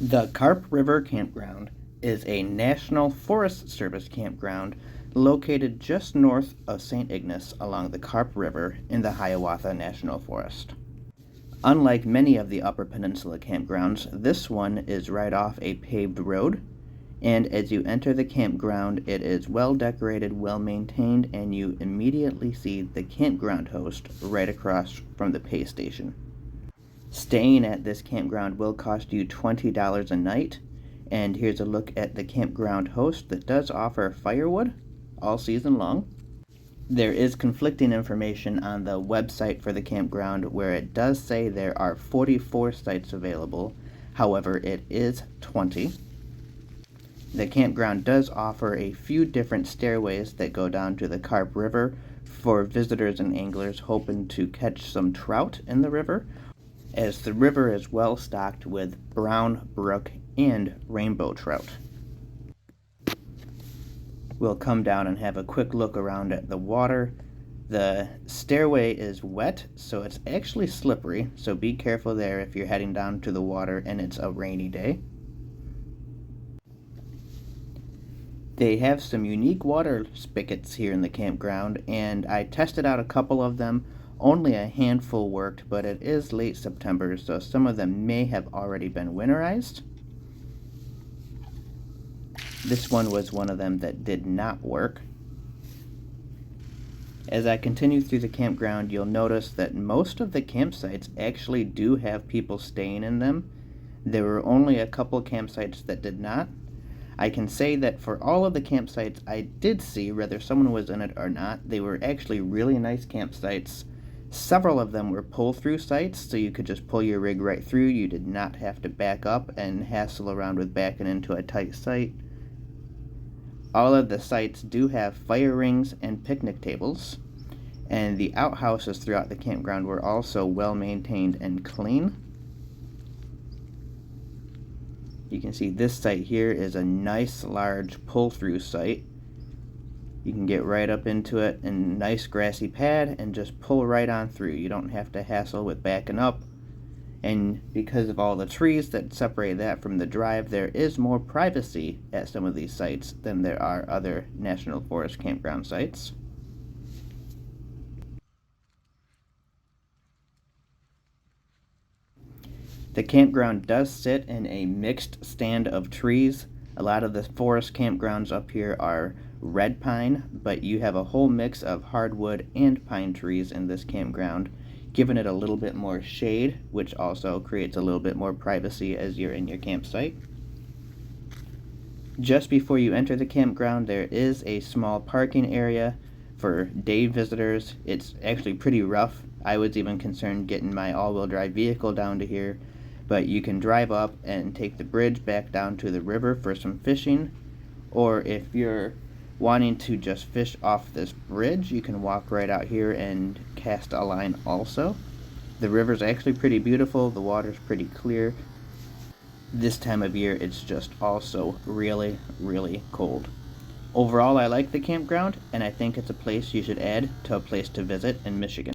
The Carp River Campground is a National Forest Service campground located just north of St. Ignace along the Carp River in the Hiawatha National Forest. Unlike many of the Upper Peninsula campgrounds, this one is right off a paved road, and as you enter the campground, it is well decorated, well maintained, and you immediately see the campground host right across from the pay station. Staying at this campground will cost you $20 a night, and here's a look at the campground host that does offer firewood all season long. There is conflicting information on the website for the campground where it does say there are 44 sites available, however it is 20. The campground does offer a few different stairways that go down to the Carp River for visitors and anglers hoping to catch some trout in the river, as the river is well stocked with brown, brook, and rainbow trout. We'll come down and have a quick look around at the water. The stairway is wet, so it's actually slippery, so be careful there if you're heading down to the water and it's a rainy day. They have some unique water spigots here in the campground, and I tested out a couple of them. Only a handful worked, but it is late September, so some of them may have already been winterized. This one was one of them that did not work. As I continue through the campground, you'll notice that most of the campsites actually do have people staying in them. There were only a couple campsites that did not. I can say that for all of the campsites I did see, whether someone was in it or not, they were actually really nice campsites. Several of them were pull-through sites, so you could just pull your rig right through. You did not have to back up and hassle around with backing into a tight site. All of the sites do have fire rings and picnic tables, and the outhouses throughout the campground were also well maintained and clean. You can see this site here is a nice large pull-through site. You can get right up into it in a nice grassy pad and just pull right on through. You don't have to hassle with backing up. And because of all the trees that separate that from the drive, there is more privacy at some of these sites than there are other National Forest campground sites. The campground does sit in a mixed stand of trees. A lot of the forest campgrounds up here are red pine, but you have a whole mix of hardwood and pine trees in this campground, giving it a little bit more shade, which also creates a little bit more privacy as you're in your campsite. Just before you enter the campground, there is a small parking area for day visitors. It's actually pretty rough. I was even concerned getting my all-wheel drive vehicle down to here, but you can drive up and take the bridge back down to the river for some fishing, or if you're wanting to just fish off this bridge, you can walk right out here and cast a line also. The river's actually pretty beautiful. The water's pretty clear. This time of year, it's just also really, really cold. Overall, I like the campground, and I think it's a place you should add to a place to visit in Michigan.